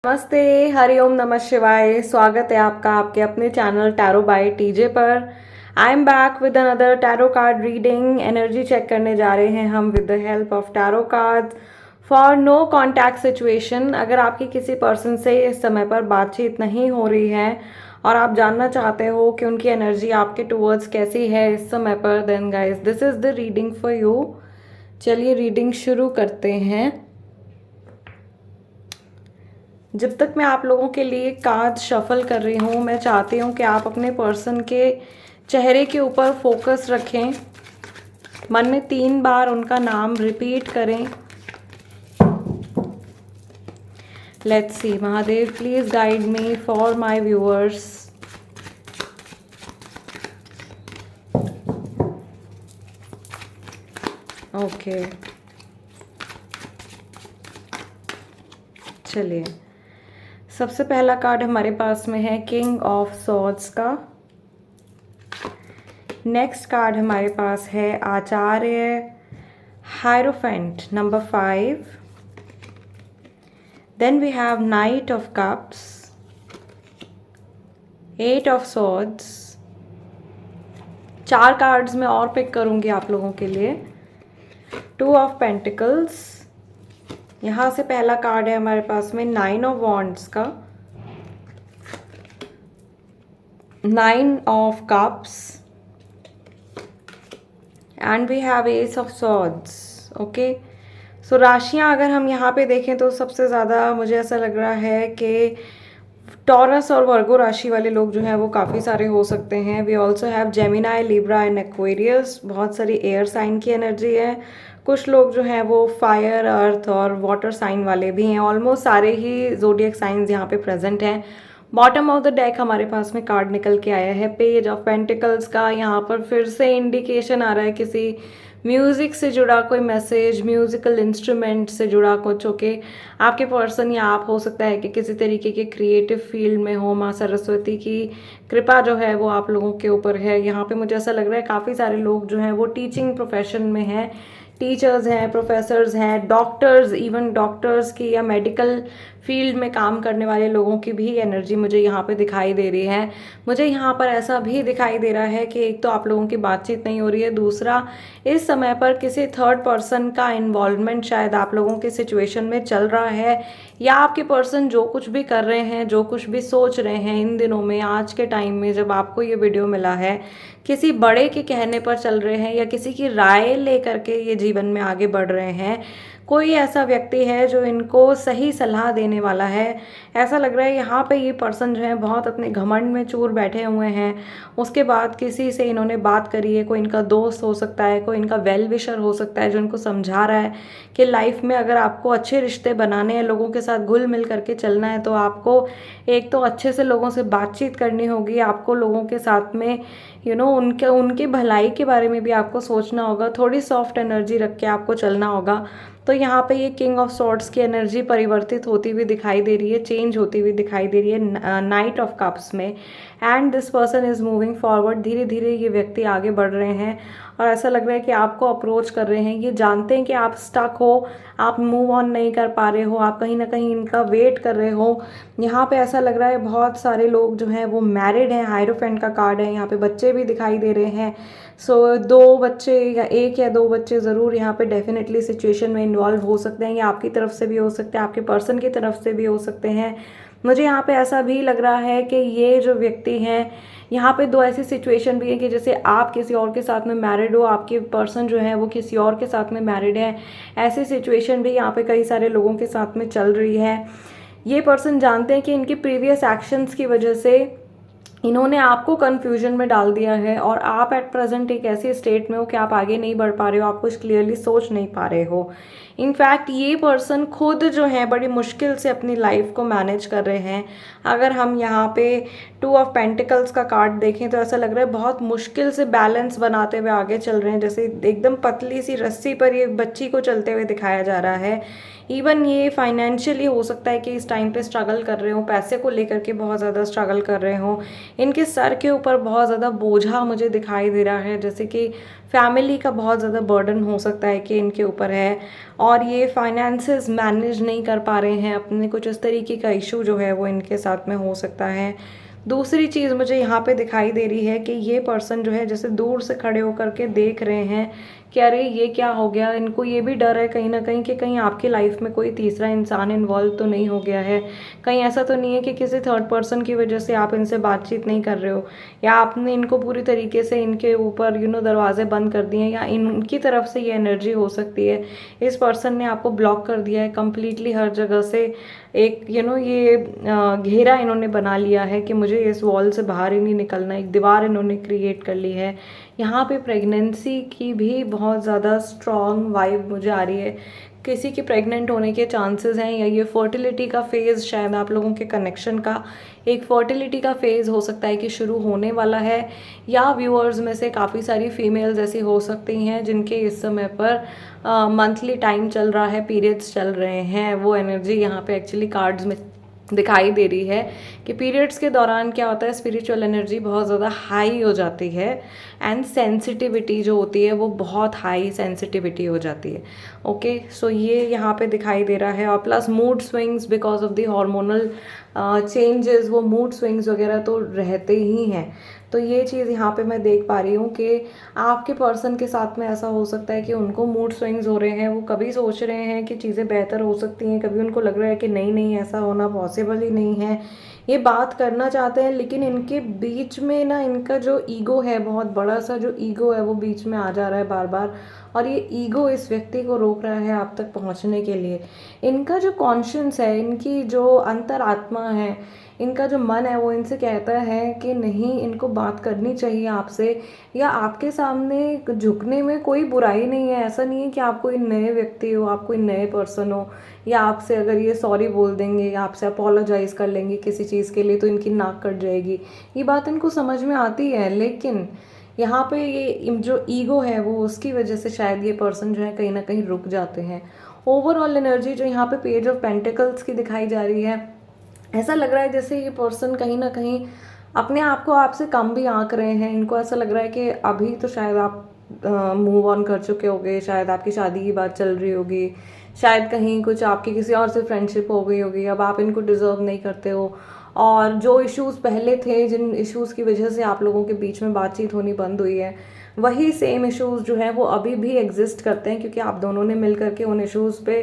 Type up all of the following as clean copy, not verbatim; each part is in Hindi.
नमस्ते, हरिओम नमः शिवाय। स्वागत है आपका आपके अपने चैनल टैरो बाय टीजे पर। I am back with another tarot card reading. Energy check करने जा रहे हैं हम with the help of tarot cards for no contact situation. अगर आपकी किसी पर्सन से इस समय पर बातचीत नहीं हो रही है और आप जानना चाहते हो कि उनकी एनर्जी आपके टूवर्ड्स कैसी है इस समय पर, then guys this is the reading for you. चलिए रीडिंग शुरू करते हैं। जब तक मैं आप लोगों के लिए कार्ड शफल कर रही हूँ, मैं चाहती हूँ कि आप अपने पर्सन के चेहरे के ऊपर फोकस रखें, मन में 3 बार उनका नाम रिपीट करें। Let's see, Mahadev please guide me for my viewers. Okay, चलिए सबसे पहला कार्ड हमारे पास में है किंग ऑफ सॉर्ड्स का। नेक्स्ट कार्ड हमारे पास है आचार्य hierophant number 5। Then we have knight of cups, 8 of swords. 4 cards मैं और पिक करूंगी आप लोगों के लिए। 2 ऑफ पेंटिकल्स। यहाँ से पहला कार्ड है हमारे पास में 9 ऑफ वॉन्ड्स का, 9 of cups and we have ace of swords. Okay, so राशियाँ अगर हम यहाँ पे देखें तो सबसे ज़्यादा मुझे ऐसा लग रहा है कि टॉरस और वर्गो राशि वाले लोग जो हैं वो काफ़ी सारे हो सकते हैं। We also have Gemini, Libra and Aquarius. बहुत सारी एयर साइन की एनर्जी है। कुछ लोग जो हैं वो फायर, अर्थ और वाटर साइन वाले भी हैं। ऑलमोस्ट सारे ही जोडियक साइंस यहाँ पे प्रेजेंट हैं। बॉटम ऑफ द डेक हमारे पास में कार्ड निकल के आया है पेज ऑफ पेंटिकल्स का। यहाँ पर फिर से इंडिकेशन आ रहा है किसी म्यूज़िक से जुड़ा कोई मैसेज, म्यूज़िकल इंस्ट्रूमेंट से जुड़ा कुछ। ओके, आपके पर्सन या आप हो सकता है कि किसी तरीके के क्रिएटिव फील्ड में हो। माँ सरस्वती की कृपा जो है वो आप लोगों के ऊपर है। यहाँ पे मुझे ऐसा लग रहा है काफ़ी सारे लोग जो हैं वो टीचिंग प्रोफेशन में हैं। टीचर्स हैं, प्रोफेसर्स हैं, डॉक्टर्स, इवन डॉक्टर्स की या मेडिकल फील्ड में काम करने वाले लोगों की भी एनर्जी मुझे यहाँ पे दिखाई दे रही है। मुझे यहाँ पर ऐसा भी दिखाई दे रहा है कि एक तो आप लोगों की बातचीत नहीं हो रही है, दूसरा इस समय पर किसी थर्ड पर्सन का इन्वॉल्वमेंट शायद आप लोगों के सिचुएशन में चल रहा है, या आपके पर्सन जो कुछ भी कर रहे हैं, जो कुछ भी सोच रहे हैं इन दिनों में, आज के टाइम में जब आपको ये वीडियो मिला है, किसी बड़े के कहने पर चल रहे हैं या किसी की राय लेकर के ये जीवन में आगे बढ़ रहे हैं। कोई ऐसा व्यक्ति है जो इनको सही सलाह देने वाला है। ऐसा लग रहा है यहाँ पे ये पर्सन जो है बहुत अपने घमंड में चूर बैठे हुए हैं। उसके बाद किसी से इन्होंने बात करी है, कोई इनका दोस्त हो सकता है, कोई इनका वेल विशर हो सकता है जो इनको समझा रहा है कि लाइफ में अगर आपको अच्छे रिश्ते बनाने हैं, लोगों के साथ घुल मिल करके चलना है, तो आपको एक तो अच्छे से लोगों से बातचीत करनी होगी। आपको लोगों के साथ में उनके भलाई के बारे में भी आपको सोचना होगा। थोड़ी सॉफ्ट एनर्जी रख के आपको चलना होगा। तो यहाँ पे ये किंग ऑफ सॉर्ड्स की एनर्जी परिवर्तित होती हुई दिखाई दे रही है, चेंज होती हुई दिखाई दे रही है नाइट ऑफ कप्स में। And this person is moving forward. धीरे धीरे ये व्यक्ति आगे बढ़ रहे हैं और ऐसा लग रहा है कि आपको अप्रोच कर रहे हैं। ये जानते हैं कि आप स्टक हो, आप मूव ऑन नहीं कर पा रहे हो, आप कहीं ना कहीं इनका वेट कर रहे हो। यहाँ पे ऐसा लग रहा है बहुत सारे लोग जो हैं वो मैरिड हैं। हायरोफेंट का कार्ड है, यहाँ पे बच्चे भी दिखाई दे रहे हैं। सो 2 बच्चे या 1 या 2 बच्चे ज़रूर यहाँ पे डेफिनेटली सिचुएशन में इन्वॉल्व हो सकते हैं। ये आपकी तरफ से भी हो सकते हैं, आपके पर्सन की तरफ से भी हो सकते हैं। मुझे यहाँ पे ऐसा भी लग रहा है कि ये जो व्यक्ति हैं, यहाँ पे 2 ऐसी सिचुएशन भी है कि जैसे आप किसी और के साथ में मैरिड हो, आपके पर्सन जो है वो किसी और के साथ में मैरिड है। ऐसी सिचुएशन भी यहाँ पे कई सारे लोगों के साथ में चल रही है। ये पर्सन जानते हैं कि इनके प्रीवियस एक्शंस की वजह से इन्होंने आपको कंफ्यूजन में डाल दिया है और आप एट प्रेजेंट एक ऐसी स्टेट में हो कि आप आगे नहीं बढ़ पा रहे हो, आप कुछ क्लियरली सोच नहीं पा रहे हो। इनफैक्ट ये पर्सन खुद जो है बड़ी मुश्किल से अपनी लाइफ को मैनेज कर रहे हैं। अगर हम यहाँ पे 2 ऑफ पेंटिकल्स का कार्ड देखें तो ऐसा लग रहा है बहुत मुश्किल से बैलेंस बनाते हुए आगे चल रहे हैं, जैसे एकदम पतली सी रस्सी पर ये बच्ची को चलते हुए दिखाया जा रहा है। इवन ये फाइनेंशियली हो सकता है कि इस टाइम पे स्ट्रगल कर रहे हो, पैसे को लेकर के बहुत ज़्यादा स्ट्रगल कर रहे हो। इनके सर के ऊपर बहुत ज़्यादा बोझा मुझे दिखाई दे रहा है, जैसे कि फैमिली का बहुत ज़्यादा बर्डन हो सकता है कि इनके ऊपर है, और ये फाइनेंसेस मैनेज नहीं कर पा रहे हैं अपने, कुछ इस तरीके का इशू जो है वो इनके साथ में हो सकता है। दूसरी चीज़ मुझे यहाँ पे दिखाई दे रही है कि ये पर्सन जो है जैसे दूर से खड़े होकर के देख रहे हैं कि अरे ये क्या हो गया। इनको ये भी डर है कहीं ना कहीं कि कहीं आपकी लाइफ में कोई तीसरा इंसान इन्वॉल्व तो नहीं हो गया है, कहीं ऐसा तो नहीं है कि किसी थर्ड पर्सन की वजह से आप इनसे बातचीत नहीं कर रहे हो, या आपने इनको पूरी तरीके से इनके ऊपर दरवाजे बंद कर दिए हैं, या इनकी तरफ से ये एनर्जी हो सकती है इस पर्सन ने आपको ब्लॉक कर दिया है कम्प्लीटली हर जगह से। एक ये घेरा इन्होंने बना लिया है कि मुझे इस वॉल से बाहर ही नहीं निकलना, एक दीवार इन्होंने क्रिएट कर ली है। यहाँ पे प्रेगनेंसी की भी बहुत ज़्यादा स्ट्रॉन्ग वाइब मुझे आ रही है, किसी के प्रेग्नेंट होने के चांसेस हैं, या ये फर्टिलिटी का फेज़ शायद आप लोगों के कनेक्शन का एक फर्टिलिटी का फेज़ हो सकता है कि शुरू होने वाला है, या व्यूअर्स में से काफ़ी सारी फीमेल्स ऐसी हो सकती हैं जिनके इस समय पर मंथली टाइम चल रहा है, पीरियड्स चल रहे हैं। वो एनर्जी यहाँ पे एक्चुअली कार्ड्स में दिखाई दे रही है कि पीरियड्स के दौरान क्या होता है, स्पिरिचुअल एनर्जी बहुत ज़्यादा हाई हो जाती है, एंड सेंसिटिविटी जो होती है वो बहुत हाई सेंसिटिविटी हो जाती है। ओके, सो ये यहाँ पे दिखाई दे रहा है। और plus mood swings because of the hormonal changes, वो मूड स्विंग्स वगैरह तो रहते ही हैं। तो ये चीज़ यहाँ पे मैं देख पा रही हूँ कि आपके पर्सन के साथ में ऐसा हो सकता है कि उनको मूड स्विंग्स हो रहे हैं, वो कभी सोच रहे हैं कि चीज़ें बेहतर हो सकती हैं, कभी उनको लग रहा है कि नहीं नहीं ऐसा होना पॉसिबल ही नहीं है। ये बात करना चाहते हैं, लेकिन इनके बीच में ना इनका जो ईगो है, बहुत बड़ा सा जो ईगो है वो बीच में आ जा रहा है बार बार, और ये ईगो इस व्यक्ति को रोक रहा है आप तक पहुंचने के लिए। इनका जो कॉन्शियंस है, इनकी जो अंतरात्मा है, इनका जो मन है वो इनसे कहता है कि नहीं, इनको बात करनी चाहिए आपसे, या आपके सामने झुकने में कोई बुराई नहीं है। ऐसा नहीं है कि आप कोई नए व्यक्ति हो, आप कोई नए पर्सन हो, या आपसे अगर ये सॉरी बोल देंगे या आपसे अपोलोजाइज़ कर लेंगे किसी चीज़ के लिए तो इनकी नाक कट जाएगी। ये बात इनको समझ में आती है, लेकिन यहाँ पे ये जो ईगो है वो उसकी वजह से शायद ये पर्सन जो है कहीं ना कहीं रुक जाते हैं। ओवरऑल एनर्जी जो यहाँ पे पेज ऑफ पेंटिकल्स की दिखाई जा रही है, ऐसा लग रहा है जैसे ये पर्सन कहीं ना कहीं अपने आप को आपसे कम भी आंक रहे हैं। इनको ऐसा लग रहा है कि अभी तो शायद आप मूव ऑन कर चुके होगे, शायद आपकी शादी की बात चल रही होगी, शायद कहीं कुछ आपकी किसी और से फ्रेंडशिप हो गई होगी, अब आप इनको डिजर्व नहीं करते हो। और जो इश्यूज पहले थे, जिन इश्यूज की वजह से आप लोगों के बीच में बातचीत होनी बंद हुई है, वही सेम इश्यूज जो है वो अभी भी एग्जिस्ट करते हैं, क्योंकि आप दोनों ने मिल करके उन इश्यूज पे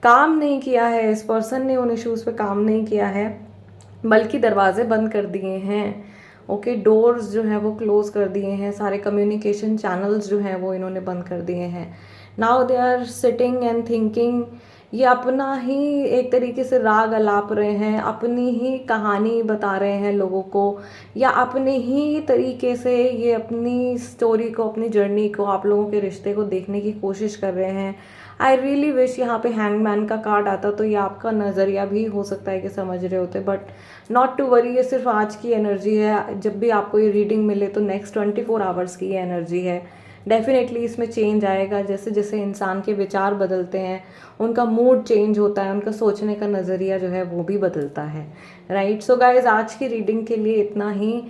काम नहीं किया है। इस पर्सन ने उन इश्यूज पे काम नहीं किया है, बल्कि दरवाजे बंद कर दिए हैं। ओके, डोर्स जो है वो क्लोज कर दिए हैं, सारे कम्युनिकेशन चैनल्स जो हैं वो इन्होंने बंद कर दिए हैं। Now they are sitting and thinking, ये अपना ही एक तरीके से राग अलाप रहे हैं, अपनी ही कहानी बता रहे हैं लोगों को, या अपने ही तरीके से ये अपनी स्टोरी को, अपनी जर्नी को, आप लोगों के रिश्ते को देखने की कोशिश कर रहे हैं। आई रियली विश यहाँ पे हैंगमैन का कार्ड आता तो ये आपका नज़रिया भी हो सकता है कि समझ रहे होते, बट नॉट टू वरी, ये सिर्फ आज की एनर्जी है। जब भी आपको ये रीडिंग मिले तो नेक्स्ट 24 आवर्स की ये एनर्जी है। डेफिनेटली इसमें चेंज आएगा, जैसे जैसे इंसान के विचार बदलते हैं, उनका मूड चेंज होता है, उनका सोचने का नज़रिया जो है वो भी बदलता है। राइट, सो गाइज आज की रीडिंग के लिए इतना ही।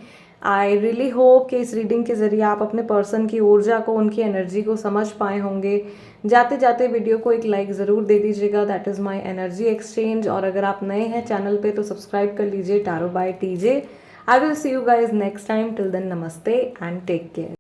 आई रियली होप कि इस रीडिंग के ज़रिए आप अपने पर्सन की ऊर्जा को, उनकी एनर्जी को समझ पाए होंगे। जाते जाते वीडियो को एक लाइक ज़रूर दे दीजिएगा, that is my energy exchange. और अगर आप नए हैं चैनल पे तो सब्सक्राइब कर लीजिए tarot by TJ. I will see you guys next time, till then नमस्ते एंड टेक केयर।